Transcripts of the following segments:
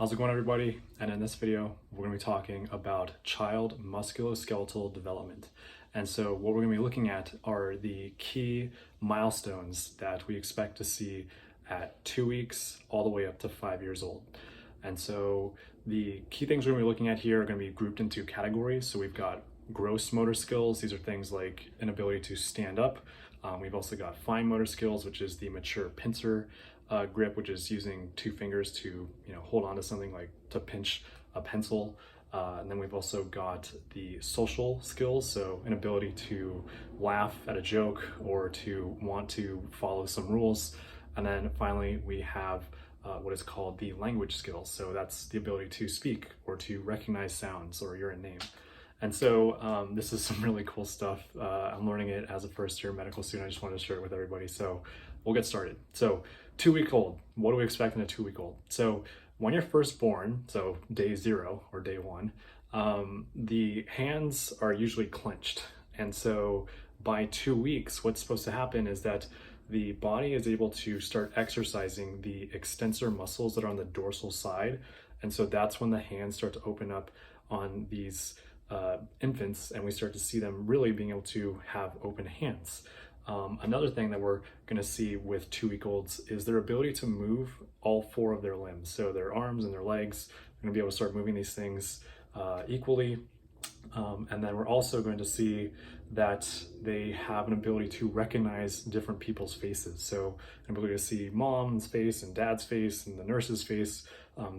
How's it going, everybody? And in this video, we're going to be talking about child musculoskeletal development. And so what we're going to be looking at are the key milestones that we expect to see at 2 weeks all the way up to 5 years old. And so the key things we're going to be looking at here are going to be grouped into categories. So we've got gross motor skills. These are things like an ability to stand up. We've also got fine motor skills, which is the mature pincer grip, which is using two fingers to hold on to something, like to pinch a pencil. And then we've also got the social skills, so an ability to laugh at a joke or to want to follow some rules. And then finally we have what is called the language skills. So that's the ability to speak or to recognize sounds or your name. And so this is some really cool stuff. I'm learning it as a first-year medical student. I just wanted to share it with everybody. So we'll get started. So 2-week-old, what do we expect in a 2-week-old? So when you're first born, so day 0 or day 1, the hands are usually clenched. And so by 2 weeks, what's supposed to happen is that the body is able to start exercising the extensor muscles that are on the dorsal side. And so that's when the hands start to open up on these infants, and we start to see them really being able to have open hands. Another thing that we're going to see with 2-week-olds is their ability to move all 4 of their limbs. So their arms and their legs, they're going to be able to start moving these things equally. And then we're also going to see that they have an ability to recognize different people's faces. So an ability to see mom's face and dad's face and the nurse's face.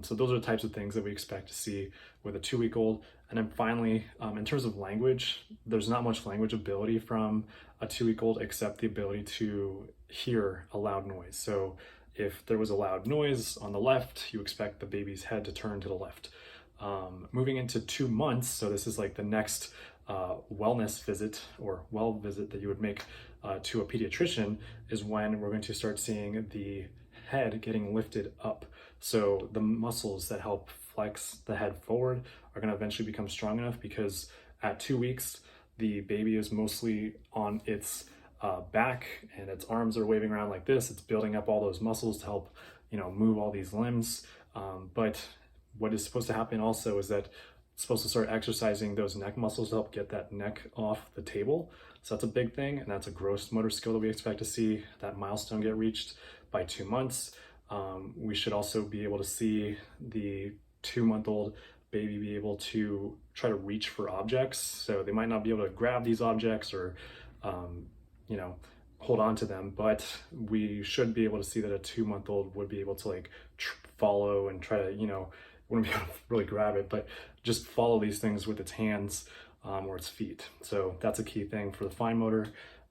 So those are the types of things that we expect to see with a 2-week-old. And then finally, in terms of language, there's not much language ability from a 2-week-old except the ability to hear a loud noise. So if there was a loud noise on the left, you expect the baby's head to turn to the left. Moving into 2 months, so this is like the next wellness visit or well visit that you would make to a pediatrician, is when we're going to start seeing the head getting lifted up. So the muscles that help flex the head forward are going to eventually become strong enough, because at 2 weeks, the baby is mostly on its back and its arms are waving around like this. It's building up all those muscles to help, move all these limbs. But what is supposed to happen also is that it's supposed to start exercising those neck muscles to help get that neck off the table. So that's a big thing, and that's a gross motor skill that we expect to see that milestone get reached by 2 months. We should also be able to see the 2-month-old baby be able to try to reach for objects. So they might not be able to grab these objects or, hold on to them, but we should be able to see that a 2-month-old would be able to follow and try to, wouldn't be able to really grab it, but just follow these things with its hands or its feet. So that's a key thing for the fine motor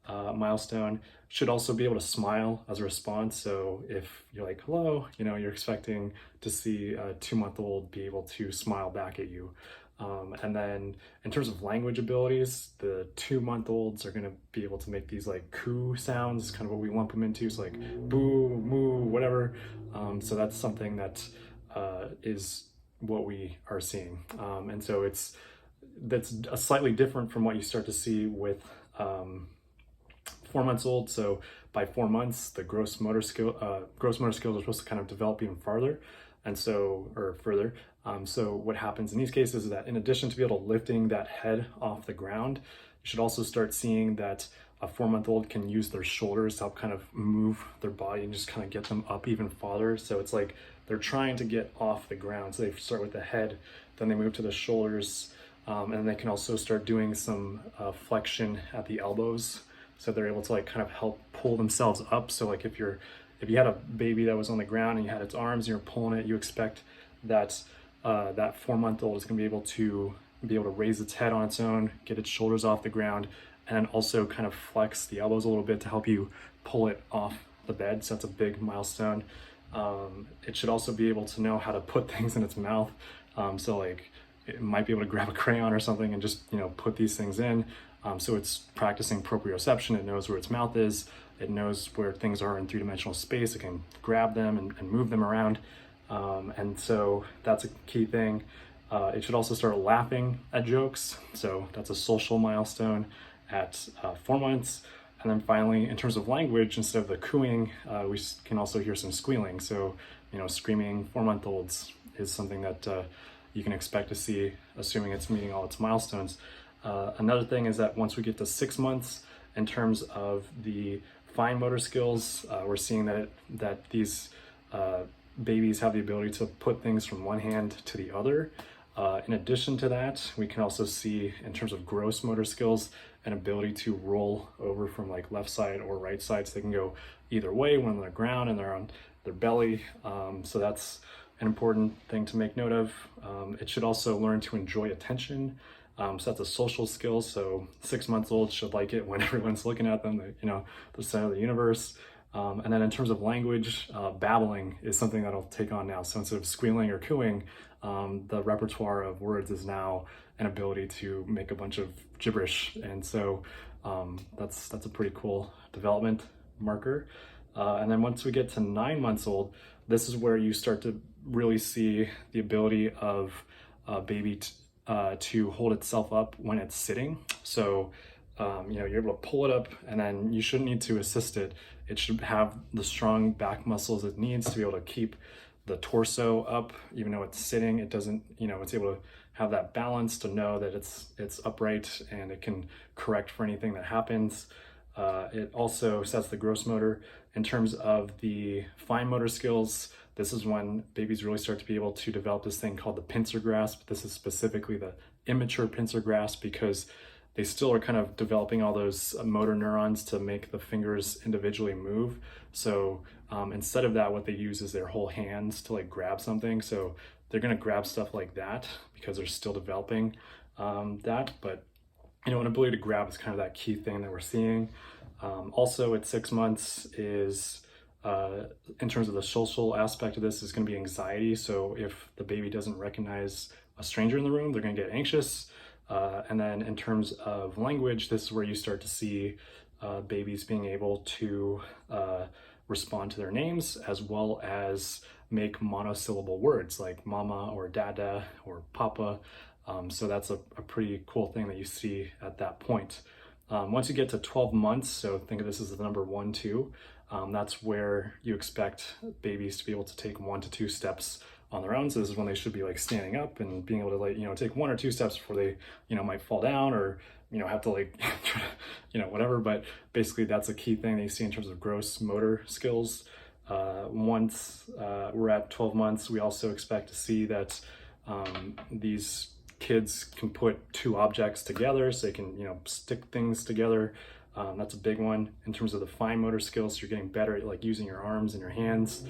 milestone. Should also be able to smile as a response. So if you're like, hello, you're expecting to see a 2-month-old be able to smile back at you. And then in terms of language abilities, the 2-month-olds are going to be able to make these like coo sounds, kind of what we lump them into. So like boo, moo, whatever. So that's something that is what we are seeing. And so that's a slightly different from what you start to see with 4 months old. So by 4 months, the gross motor skills are supposed to kind of develop even farther, or further. So what happens in these cases is that in addition to be able to lifting that head off the ground, you should also start seeing that a 4-month-old can use their shoulders to help kind of move their body and just kind of get them up even farther. So it's like they're trying to get off the ground. So they start with the head, then they move to the shoulders, and they can also start doing some flexion at the elbows. So they're able to kind of help pull themselves up. So like if you had a baby that was on the ground and you had its arms and you're pulling it, you expect that that 4-month-old is going to be able to raise its head on its own, get its shoulders off the ground, and also kind of flex the elbows a little bit to help you pull it off the bed. So that's a big milestone. It should also be able to know how to put things in its mouth. So like it might be able to grab a crayon or something and just put these things in. So it's practicing proprioception. It knows where its mouth is. It knows where things are in 3-dimensional space. It can grab them and move them around. And so that's a key thing. It should also start laughing at jokes. So that's a social milestone at 4 months. And then finally, in terms of language, instead of the cooing, we can also hear some squealing. So, screaming 4-month-olds is something that you can expect to see, assuming it's meeting all its milestones. Another thing is that once we get to 6 months, in terms of the fine motor skills, we're seeing that these babies have the ability to put things from one hand to the other. In addition to that, we can also see, in terms of gross motor skills, an ability to roll over from like left side or right side, so they can go either way when they're on the ground and they're on their belly. So that's an important thing to make note of. It should also learn to enjoy attention. So that's a social skill. So 6 months old should like it when everyone's looking at them, the center of the universe. And then in terms of language, babbling is something that I'll take on now. So instead of squealing or cooing, the repertoire of words is now an ability to make a bunch of gibberish. And so that's a pretty cool development marker. And then once we get to 9 months old, this is where you start to really see the ability of a baby to hold itself up when it's sitting. So you're able to pull it up, and then you shouldn't need to assist it. It should have the strong back muscles it needs to be able to keep the torso up, even though it's sitting. It doesn't, it's able to have that balance to know that it's upright and it can correct for anything that happens. It also sets the gross motor. In terms of the fine motor skills, this is when babies really start to be able to develop this thing called the pincer grasp. This is specifically the immature pincer grasp because they still are kind of developing all those motor neurons to make the fingers individually move. So instead of that, what they use is their whole hands to like grab something. So they're gonna grab stuff like that because they're still developing that. But an ability to grab is kind of that key thing that we're seeing. Also at 6 months is, in terms of the social aspect of this, is going to be anxiety. So if the baby doesn't recognize a stranger in the room, they're going to get anxious. And then in terms of language, this is where you start to see babies being able to respond to their names, as well as make monosyllable words like mama or dada or papa. So that's a pretty cool thing that you see at that point. Once you get to 12 months, so think of this as the number 1, 2, that's where you expect babies to be able to take 1 to 2 steps on their own. So this is when they should be like standing up and being able to take 1 or 2 steps before they, might fall down or, have to whatever. But basically that's a key thing that you see in terms of gross motor skills. Once we're at 12 months, we also expect to see that these kids can put 2 objects together, so they can, stick things together. That's a big one in terms of the fine motor skills. So you're getting better at like using your arms and your hands.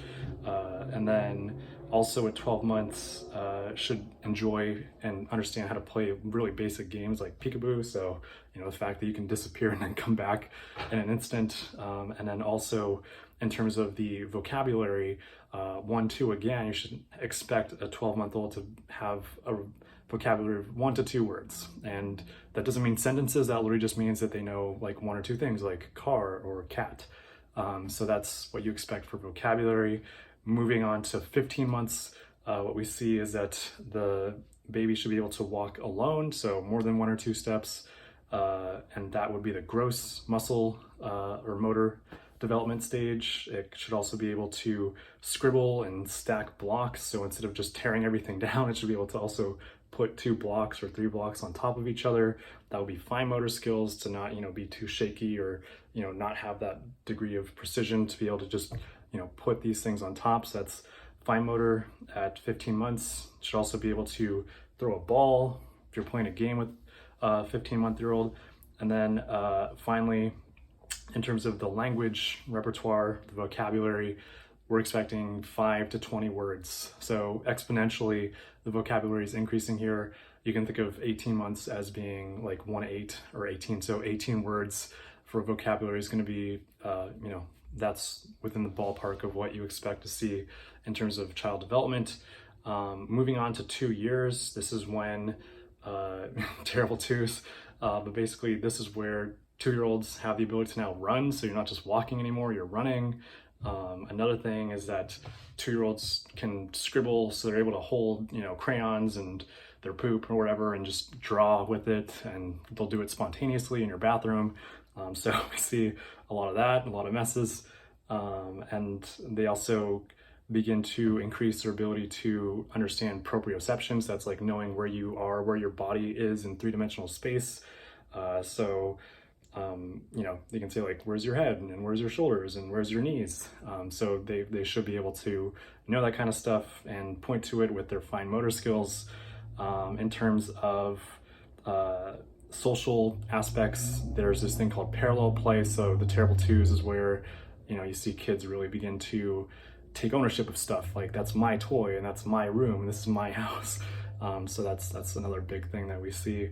And then also at 12 months, should enjoy and understand how to play really basic games like peekaboo. So, the fact that you can disappear and then come back in an instant. And then also in terms of the vocabulary, 1, 2, again, you should expect a 12-month-old to have a vocabulary of 1 to 2 words. And that doesn't mean sentences. That literally just means that they know like 1 or 2 things like car or cat. So that's what you expect for vocabulary. Moving on to 15 months, what we see is that the baby should be able to walk alone, so more than 1 or 2 steps, and that would be the gross muscle or motor development stage. It should also be able to scribble and stack blocks, so instead of just tearing everything down, it should be able to also put 2 blocks or 3 blocks on top of each other. That would be fine motor skills to not, be too shaky or, not have that degree of precision to be able to just, put these things on top. So that's fine motor at 15 months. Should also be able to throw a ball if you're playing a game with a 15-month-old. And then finally, in terms of the language repertoire, the vocabulary, we're expecting 5 to 20 words. So exponentially, the vocabulary is increasing here. You can think of 18 months as being like 1 to 8 or 18. So 18 words for vocabulary is going to be, that's within the ballpark of what you expect to see in terms of child development. Moving on to 2 years, this is when, terrible twos, but basically this is where 2-year-olds have the ability to now run. So you're not just walking anymore, you're running. Another thing is that 2-year-olds can scribble, so they're able to hold, crayons and their poop or whatever and just draw with it, and they'll do it spontaneously in your bathroom. So we see a lot of that, a lot of messes. And they also begin to increase their ability to understand proprioception. So that's like knowing where you are, where your body is in three-dimensional space. You know, they can say like, where's your head and where's your shoulders and where's your knees? So they should be able to know that kind of stuff and point to it with their fine motor skills. In terms of social aspects, there's this thing called parallel play. So the terrible twos is where, you know, you see kids really begin to take ownership of stuff. Like, that's my toy and that's my room, this is my house. So that's another big thing that we see.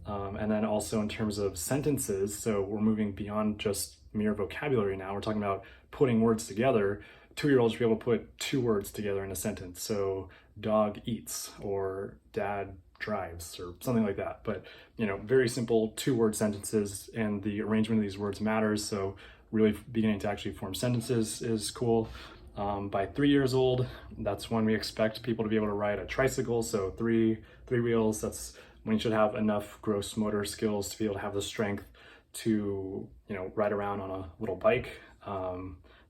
And then also in terms of sentences, so we're moving beyond just mere vocabulary now. We're talking about putting words together. 2-year-olds should be able to put 2 words together in a sentence. So dog eats or dad drives or something like that. But, you know, very simple 2-word sentences, and the arrangement of these words matters. So really beginning to actually form sentences is cool. By 3 years old, that's when we expect people to be able to ride a tricycle. So three wheels, that's when you should have enough gross motor skills to be able to have the strength to, you know, ride around on a little bike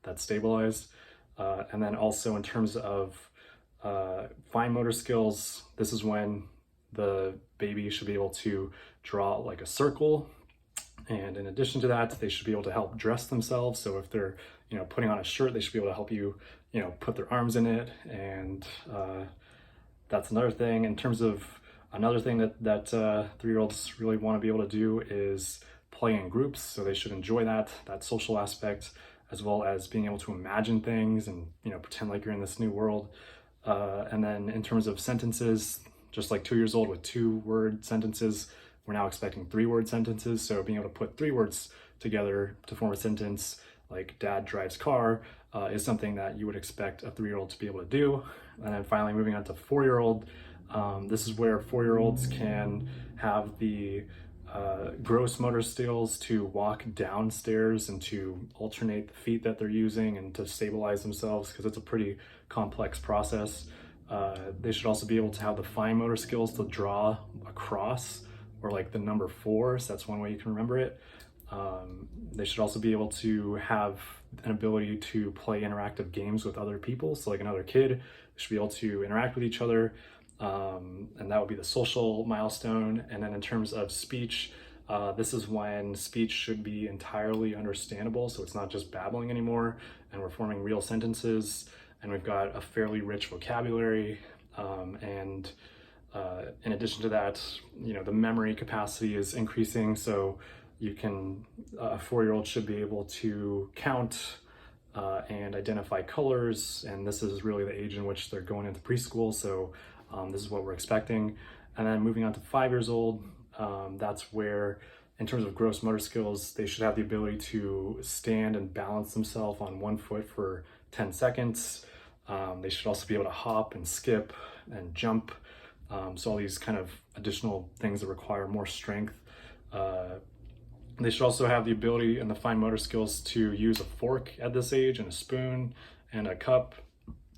that's stabilized. And then also in terms of fine motor skills, this is when the baby should be able to draw like a circle. And in addition to that, they should be able to help dress themselves. So if they're, you know, putting on a shirt, they should be able to help you, you know, put their arms in it. And that's another thing. In terms of another thing that 3-year-olds really want to be able to do is play in groups. So they should enjoy that social aspect, as well as being able to imagine things and, you know, pretend like you're in this new world. And then in terms of sentences, just like 2 years old with 2-word sentences, we're now expecting 3-word sentences. So being able to put 3 words together to form a sentence, like dad drives car, is something that you would expect a 3-year-old to be able to do. And then finally moving on to 4-year-old, this is where 4-year-olds can have the gross motor skills to walk downstairs and to alternate the feet that they're using and to stabilize themselves, because it's a pretty complex process. They should also be able to have the fine motor skills to draw a cross, or like the number 4, so that's one way you can remember it. They should also be able to have an ability to play interactive games with other people. So like another kid should be able to interact with each other. And that would be the social milestone. And then in terms of speech, this is when speech should be entirely understandable. So it's not just babbling anymore, and we're forming real sentences, and we've got a fairly rich vocabulary. In addition to that, you know, the memory capacity is increasing. So you can, a 4-year-old should be able to count and identify colors. And this is really the age in which they're going into preschool. So this is what we're expecting. And then moving on to 5 years old, that's where, in terms of gross motor skills, they should have the ability to stand and balance themselves on one foot for 10 seconds. They should also be able to hop and skip and jump. So all these kind of additional things that require more strength. They should also have the ability and the fine motor skills to use a fork at this age, and a spoon and a cup.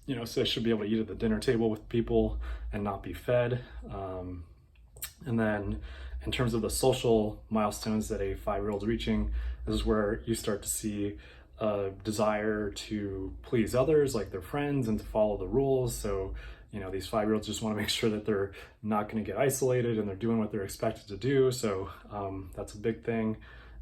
You know, so they should be able to eat at the dinner table with people and not be fed. And then in terms of the social milestones that a 5-year-old's reaching, this is where you start to see a desire to please others, like their friends, and to follow the rules. So, you know, these 5-year-olds just want to make sure that they're not going to get isolated and they're doing what they're expected to do. So that's a big thing.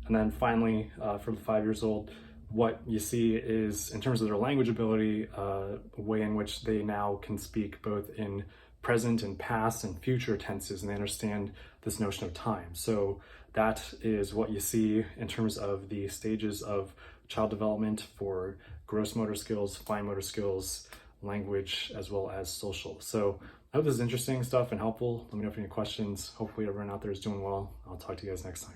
And then finally, for the 5 years old, what you see is, in terms of their language ability, a way in which they now can speak both in present and past and future tenses, and they understand this notion of time. So that is what you see in terms of the stages of child development for gross motor skills, fine motor skills, language, as well as social. So I hope this is interesting stuff and helpful. Let me know if you have any questions. Hopefully everyone out there is doing well. I'll talk to you guys next time.